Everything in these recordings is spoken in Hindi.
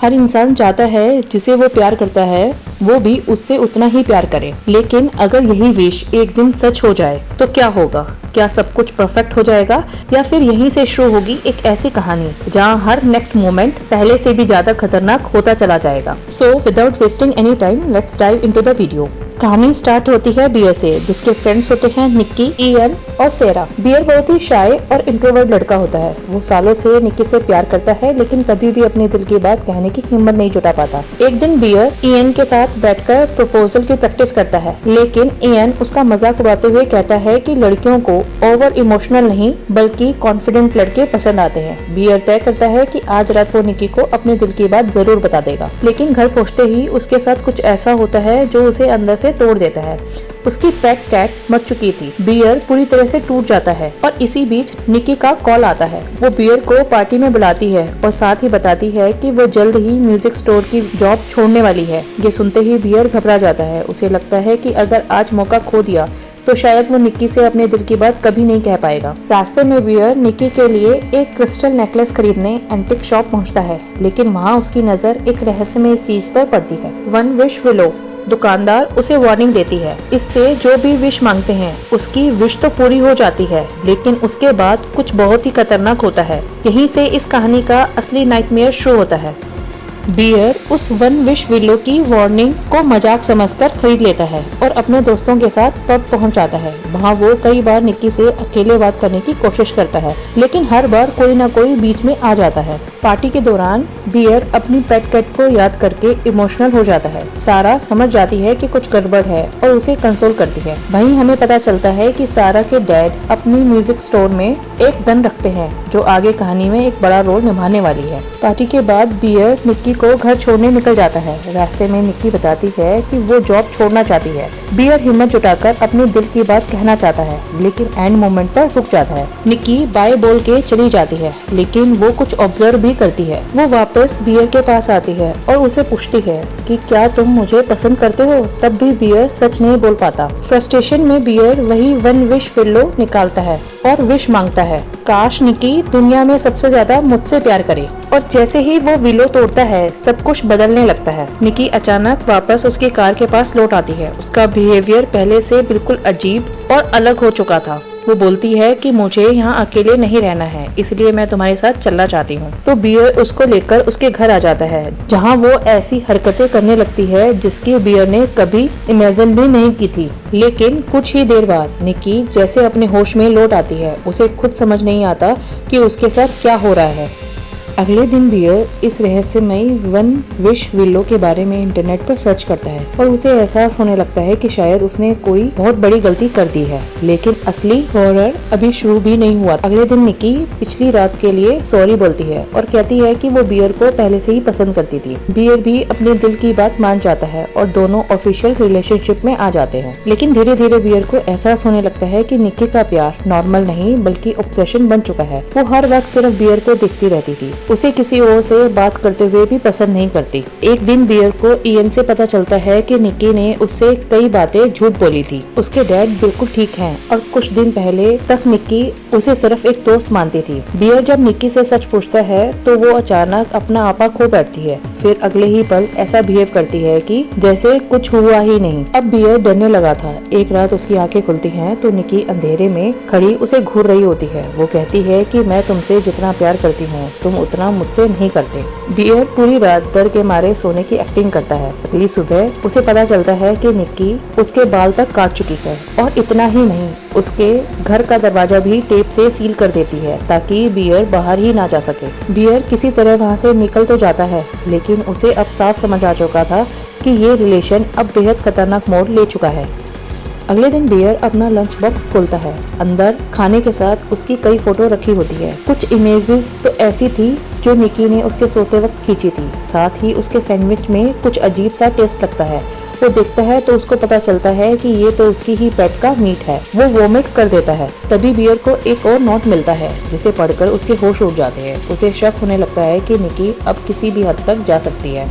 हर इंसान चाहता है जिसे वो प्यार करता है वो भी उससे उतना ही प्यार करे, लेकिन अगर यही विश एक दिन सच हो जाए तो क्या होगा? क्या सब कुछ परफेक्ट हो जाएगा या फिर यहीं से शुरू होगी एक ऐसी कहानी जहां हर नेक्स्ट मोमेंट पहले से भी ज्यादा खतरनाक होता चला जाएगा। So without wasting any time let's dive into the video. कहानी स्टार्ट होती है बियर से, जिसके फ्रेंड्स होते हैं निक्की, इयन और सेरा। बियर बहुत ही शाय और इंट्रोवर्ट लड़का होता है। वो सालों से निक्की से प्यार करता है, लेकिन कभी भी अपने दिल की बात कहने की हिम्मत नहीं जुटा पाता। एक दिन बियर इयन के साथ बैठकर प्रपोजल की प्रैक्टिस करता है, लेकिन इयन उसका मजाक उड़ाते हुए कहता है कि लड़कियों को ओवर इमोशनल नहीं बल्कि कॉन्फिडेंट लड़के पसंद आते हैं। बियर तय करता है कि आज रात वो निक्की को अपने दिल की बात जरूर बता देगा, लेकिन घर पहुंचते ही उसके साथ कुछ ऐसा होता है जो उसे अंदर से तोड़ देता है। उसकी पेट कैट मर चुकी थी। बियर पूरी तरह से टूट जाता है और इसी बीच निक्की का कॉल आता है। वो बियर को पार्टी में बुलाती है और साथ ही बताती है कि वो जल्द ही म्यूजिक स्टोर की जॉब छोड़ने वाली है। ये सुनते ही बियर घबरा जाता है। उसे लगता है कि अगर आज मौका खो दिया तो शायद वो निक्की से अपने दिल की बात कभी नहीं कह पाएगा। रास्ते में बियर निक्की के लिए एक क्रिस्टल नेकलेस खरीदने एंटिक शॉप पहुंचता है, लेकिन वहां उसकी नजर एक रहस्यमय चीज पर पड़ती है। One wish willow. दुकानदार उसे वार्निंग देती है, इससे जो भी विश मांगते हैं उसकी विश तो पूरी हो जाती है, लेकिन उसके बाद कुछ बहुत ही खतरनाक होता है। यहीं से इस कहानी का असली नाइटमेयर शुरू होता है। बियर उस वन विश विलो की वार्निंग को मजाक समझकर खरीद लेता है और अपने दोस्तों के साथ पब पहुंच जाता है। वहां वो कई बार निक्की से अकेले बात करने की कोशिश करता है, लेकिन हर बार कोई ना कोई बीच में आ जाता है। पार्टी के दौरान बियर अपनी पेट कैट को याद करके इमोशनल हो जाता है। सारा समझ जाती है कि कुछ गड़बड़ है और उसे कंसोल करती है। वहीं हमें पता चलता है कि सारा के डैड अपनी म्यूजिक स्टोर में एक गन रखते हैं जो आगे कहानी में एक बड़ा रोल निभाने वाली है। पार्टी के बाद बियर निक्की को घर छोड़ने निकल जाता है। रास्ते में निक्की बताती है कि वो जॉब छोड़ना चाहती है। बियर हिम्मत जुटाकर अपने दिल की बात कहना चाहता है, लेकिन एंड मोमेंट पर रुक जाता है। निक्की बाय बोल के चली जाती है, लेकिन वो कुछ ऑब्जर्व भी करती है। वो वापस बियर के पास आती है और उसे पूछती है कि क्या तुम मुझे पसंद करते हो? तब भी बियर सच नहीं बोल पाता। फ्रस्ट्रेशन में बियर वही वन विश विलो निकालता है और विश मांगता है, काश निक्की दुनिया में सबसे ज्यादा मुझसे प्यार करे। और जैसे ही वो विलो तोड़ता है सब कुछ बदलने लगता है। निक्की अचानक वापस उसकी कार के पास लौट आती है। उसका बिहेवियर पहले से बिल्कुल अजीब और अलग हो चुका था। वो बोलती है कि मुझे यहाँ अकेले नहीं रहना है, इसलिए मैं तुम्हारे साथ चलना चाहती हूँ। तो बियर उसको लेकर उसके घर आ जाता है, जहाँ वो ऐसी हरकतें करने लगती है जिसकी बियर ने कभी इमेजिन भी नहीं की थी। लेकिन कुछ ही देर बाद निक्की जैसे अपने होश में लौट आती है। उसे खुद समझ नहीं आता कि उसके साथ क्या हो रहा है। अगले दिन बियर इस रहस्यमयी वन विश विलो के बारे में इंटरनेट पर सर्च करता है और उसे एहसास होने लगता है कि शायद उसने कोई बहुत बड़ी गलती कर दी है। लेकिन असली हॉरर अभी शुरू भी नहीं हुआ। अगले दिन निक्की पिछली रात के लिए सॉरी बोलती है और कहती है कि वो बियर को पहले से ही पसंद करती थी। बियर भी अपने दिल की बात मान जाता है और दोनों ऑफिशियल रिलेशनशिप में आ जाते हैं। लेकिन धीरे धीरे बियर को एहसास होने लगता है कि निक्की का प्यार नॉर्मल नहीं बल्कि ऑब्सेशन बन चुका है। वो हर वक्त सिर्फ बियर को देखती रहती थी, उसे किसी और से बात करते हुए भी पसंद नहीं करती। एक दिन बियर को इयन से पता चलता है कि निक्की ने उससे कई बातें झूठ बोली थी। उसके डैड बिल्कुल ठीक हैं और कुछ दिन पहले तक निक्की उसे सिर्फ एक दोस्त मानती थी। बियर जब निक्की से सच पूछता है तो वो अचानक अपना आपा खो बैठती है। फिर अगले ही पल ऐसा बिहेव करती है कि जैसे कुछ हुआ ही नहीं। अब बियर डरने लगा था। एक रात उसकी आंखें खुलती हैं तो निक्की अंधेरे में खड़ी उसे घूर रही होती है। वो कहती है कि मैं तुमसे जितना प्यार करती हूँ तुम उतना मुझसे नहीं करते। बियर पूरी रात डर के मारे सोने की एक्टिंग करता है। अगली सुबह उसे पता चलता है कि निक्की उसके बाल तक काट चुकी है और इतना ही नहीं, उसके घर का दरवाजा भी टेप से सील कर देती है ताकि बियर बाहर ही ना जा सके। बियर किसी तरह वहाँ से निकल तो जाता है, लेकिन उसे अब साफ समझ आ चुका था कि ये रिलेशन अब बेहद खतरनाक मोड़ ले चुका है। अगले दिन बियर अपना लंच बॉक्स खोलता है। अंदर खाने के साथ उसकी कई फोटो रखी होती है। कुछ इमेजेस तो ऐसी थी जो निक्की ने उसके सोते वक्त खींची थी। साथ ही उसके सैंडविच में कुछ अजीब सा टेस्ट लगता है। वो देखता है तो उसको पता चलता है कि ये तो उसकी ही पेट का मीट है। वो वोमिट कर देता है। तभी बियर को एक और नोट मिलता है जिसे पढ़कर उसके होश उड़ जाते हैं। उसे शक होने लगता है कि निक्की अब किसी भी हद तक जा सकती है।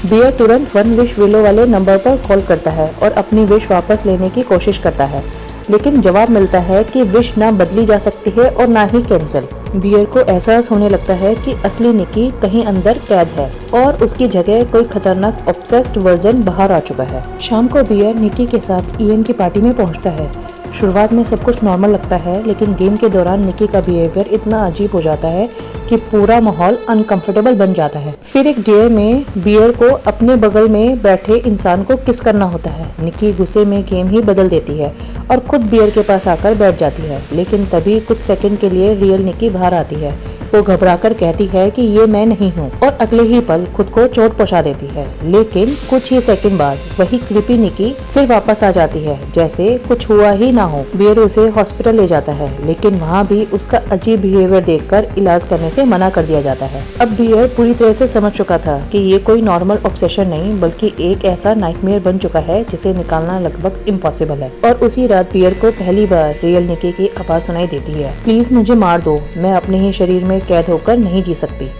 बियर तुरंत वन विश विलो वाले नंबर पर कॉल करता है और अपनी विश वापस लेने की कोशिश करता है। लेकिन जवाब मिलता है कि विश ना बदली जा सकती है और ना ही कैंसिल। बियर को एहसास होने लगता है कि असली निकी कहीं अंदर कैद है और उसकी जगह कोई खतरनाक ऑब्सेस्ड वर्जन बाहर आ चुका है। शाम को बियर निकी के साथ इयन की पार्टी में पहुंचता है। शुरुआत में सब कुछ नॉर्मल लगता है, लेकिन गेम के दौरान निकी का बिहेवियर इतना अजीब हो जाता है कि पूरा माहौल अनकंफर्टेबल बन जाता है। फिर एक डेयर में बियर को अपने बगल में बैठे इंसान को किस करना होता है। निकी गुस्से में गेम ही बदल देती है और खुद बियर के पास आकर बैठ जाती है, लेकिन तभी कुछ सेकंड के लिए रियल निकी बाहर आती है। वो घबराकर कहती है कि ये मैं नहीं हूँ और अगले ही पल खुद को चोट पहुंचा देती है। लेकिन कुछ ही सेकंड बाद वही क्रीपी निकी फिर वापस आ जाती है, जैसे कुछ हुआ ही ना हो। बियर उसे हॉस्पिटल ले जाता है, लेकिन वहाँ भी उसका अजीब बिहेवियर देखकर इलाज करने से मना कर दिया जाता है। अब बियर पूरी तरह से समझ चुका था कि ये कोई नॉर्मल ऑब्सेशन नहीं, बल्कि एक ऐसा नाइटमेयर बन चुका है जिसे निकालना लगभग इम्पॉसिबल है। और उसी रात बियर को पहली बार रियल निकी की आवाज सुनाई देती है, प्लीज मुझे मार दो, मैं अपने ही शरीर में कैद होकर नहीं जी सकती।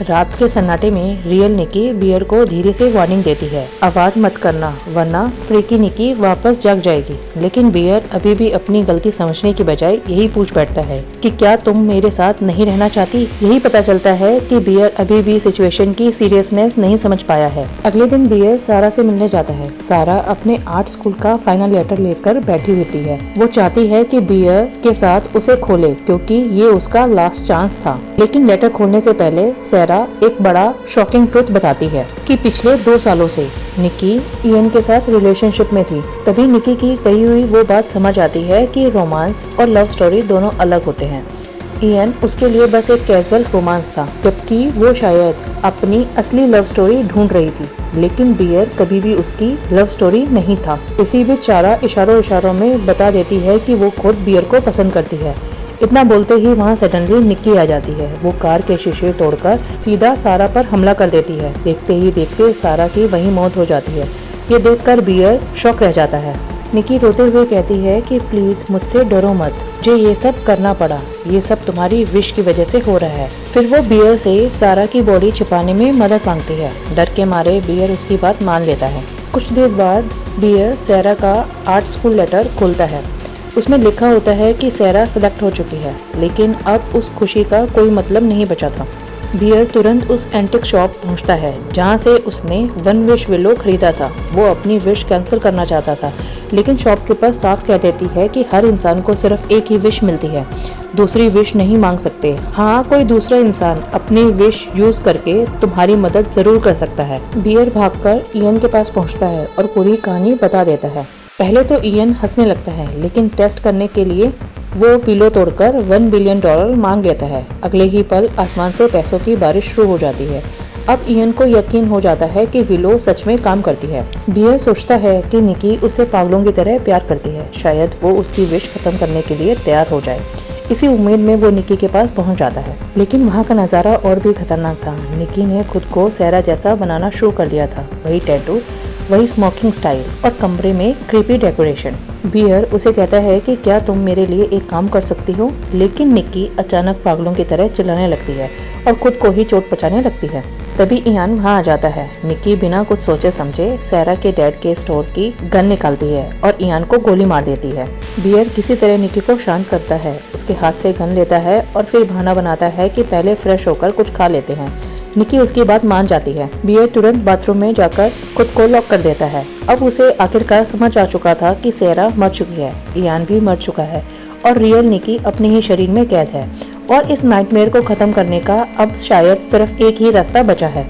रात के सन्नाटे में रियल निकी बियर को धीरे से वार्निंग देती है, आवाज मत करना वरना फ्रीकी निकी वापस जाग जाएगी। लेकिन बियर अभी भी अपनी गलती समझने की बजाय यही पूछ बैठता है कि क्या तुम मेरे साथ नहीं रहना चाहती। यही पता चलता है कि बियर अभी भी सिचुएशन की सीरियसनेस नहीं समझ पाया है। अगले दिन बियर सारा से मिलने जाता है। सारा अपने आर्ट स्कूल का फाइनल लेटर लेकर बैठी होती है। वो चाहती है कि बियर के साथ उसे खोले, क्योंकि ये उसका लास्ट चांस था। लेकिन लेटर खोलने से पहले एक बड़ा शॉकिंग ट्रुथ बताती है कि पिछले 2 सालों से निकी इयन के साथ रिलेशनशिप में थी। तभी निकी की कही हुई वो बात समझ आती है कि रोमांस और लव स्टोरी दोनों अलग होते हैं। इयन उसके लिए बस एक कैजुअल रोमांस था, जबकि वो शायद अपनी असली लव स्टोरी ढूंढ रही थी। लेकिन बियर कभी भी उसकी लव स्टोरी नहीं था। इसी बीच सारा इशारों में बता देती है कि वो खुद बियर को पसंद करती है। इतना बोलते ही वहाँ सडनली निक्की आ जाती है। वो कार के शीशे तोड़कर सीधा सारा पर हमला कर देती है। देखते ही देखते सारा की वहीं मौत हो जाती है। ये देखकर बियर शॉक रह जाता है। निक्की रोते हुए कहती है कि प्लीज मुझसे डरो मत, मुझे ये सब करना पड़ा, ये सब तुम्हारी विश की वजह से हो रहा है। फिर वो बियर से सारा की बॉडी छिपाने में मदद मांगती है। डर के मारे बियर उसकी बात मान लेता है। कुछ देर बाद बियर सारा का आर्ट स्कूल लेटर खोलता है। उसमें लिखा होता है कि सारा सेलेक्ट हो चुकी है, लेकिन अब उस खुशी का कोई मतलब नहीं बचा था। बियर तुरंत उस एंटिक शॉप पहुंचता है जहां से उसने 1 विश विलो खरीदा था। वो अपनी विश कैंसिल करना चाहता था, लेकिन शॉपकीपर साफ कह देती है कि हर इंसान को सिर्फ एक ही विश मिलती है, दूसरी विश नहीं मांग सकते। हाँ, कोई दूसरा इंसान अपनी विश यूज करके तुम्हारी मदद जरूर कर सकता है। बियर भागकर इयन के पास पहुँचता है और पूरी कहानी बता देता है। पहले तो इयन हंसने लगता है, लेकिन टेस्ट करने के लिए वो विलो तोड़कर $1 बिलियन मांग लेता है। अगले ही पल आसमान से पैसों की बारिश शुरू हो जाती है। अब इयन को यकीन हो जाता है कि विलो सच में काम करती है। बियर सोचता है कि निकी उसे पागलों की तरह प्यार करती है, शायद वो उसकी विश खत्म करने के लिए तैयार हो जाए। इसी उम्मीद में वो निकी के पास पहुंच जाता है, लेकिन वहाँ का नज़ारा और भी खतरनाक था। निकी ने खुद को सारा जैसा बनाना शुरू कर दिया था। वही टैटू, वही स्मोकिंग स्टाइल और कमरे में क्रीपी डेकोरेशन। बियर उसे कहता है कि क्या तुम मेरे लिए एक काम कर सकती हो, लेकिन निकी अचानक पागलों की तरह चिल्लाने लगती है और खुद को ही चोट पहुंचाने लगती है। तभी इयान वहाँ आ जाता है। निकी बिना कुछ सोचे समझे सारा के डैड के स्टोर की गन निकालती है और इयान को गोली मार देती है। बियर किसी तरह निकी को शांत करता है, उसके हाथ से गन लेता है और फिर बहाना बनाता है कि पहले फ्रेश होकर कुछ खा लेते हैं। निकी उसकी बात मान जाती है। बियर तुरंत बाथरूम में जाकर खुद को लॉक कर देता है। अब उसे आखिरकार समझ आ चुका था कि सारा मर चुकी है, इयान भी मर चुका है और रियल निकी अपने ही शरीर में कैद है और इस नाइटमेयर को खत्म करने का अब शायद सिर्फ एक ही रास्ता बचा है।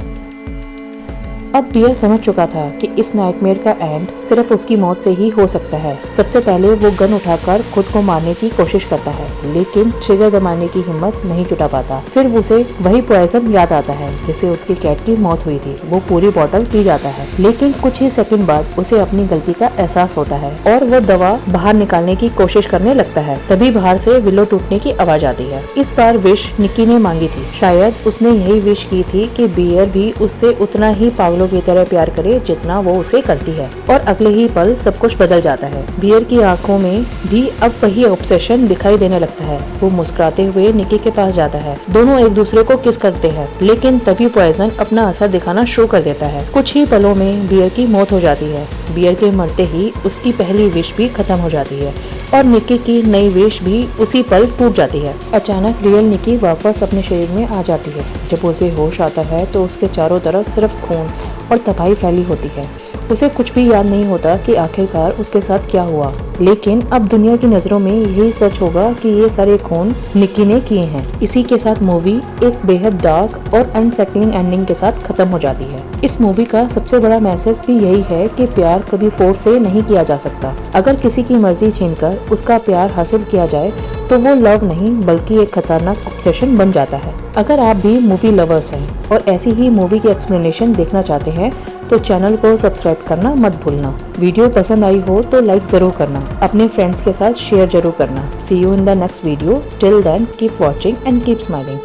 अब बियर समझ चुका था कि इस नाइटमेयर का एंड सिर्फ उसकी मौत से ही हो सकता है। सबसे पहले वो गन उठाकर खुद को मारने की कोशिश करता है, लेकिन ट्रिगर दबाने की हिम्मत नहीं जुटा पाता। फिर उसे वही पॉइजन याद आता है जिससे उसकी कैट की मौत हुई थी। वो पूरी बोतल पी जाता है, लेकिन कुछ ही सेकंड बाद उसे अपनी गलती का एहसास होता है और वो दवा बाहर निकालने की कोशिश करने लगता है। तभी बाहर से विलो टूटने की आवाज आती है। इस बार विश निकी ने मांगी थी। शायद उसने यही विश की थी कि बियर भी उससे उतना ही पागलों की तरह प्यार करे जितना वो उसे करती है। और अगले ही पल सब कुछ बदल जाता है। बियर की आंखों में भी अब वही ऑब्सेशन दिखाई देने लगता है। वो मुस्कुराते हुए निकी के पास जाता है। दोनों एक दूसरे को किस करते हैं, लेकिन तभी पॉइजन अपना असर दिखाना शुरू कर देता है। कुछ ही पलों में बियर की मौत हो जाती है। बियर के मरते ही उसकी पहली विश भी खत्म हो जाती है और निकी की नई विश भी उसी पल टूट जाती है। अचानक रियल निकी वापस अपने शरीर में आ जाती है। जब उसे होश आता है तो उसके चारों तरफ सिर्फ खून और तबाही फैली होती है। उसे कुछ भी याद नहीं होता कि आखिरकार उसके साथ क्या हुआ, लेकिन अब दुनिया की नजरों में यही सच होगा कि ये सारे खून निकी ने किए हैं। इसी के साथ मूवी एक बेहद डार्क और अनसेटलिंग एंडिंग के साथ खत्म हो जाती है। इस मूवी का सबसे बड़ा मैसेज भी यही है कि प्यार कभी फोर्स से नहीं किया जा सकता। अगर किसी की मर्जी छीनकर उसका प्यार हासिल किया जाए तो वो लव नहीं बल्कि एक खतरनाक ऑब्सेशन बन जाता है। अगर आप भी मूवी लवर्स हैं और ऐसी ही मूवी की एक्सप्लेनेशन देखना चाहते हैं तो चैनल को सब्सक्राइब करना मत भूलना। वीडियो पसंद आई हो तो लाइक जरूर करना, अपने फ्रेंड्स के साथ शेयर जरूर करना। See you in the next video. Till then keep watching and keep smiling.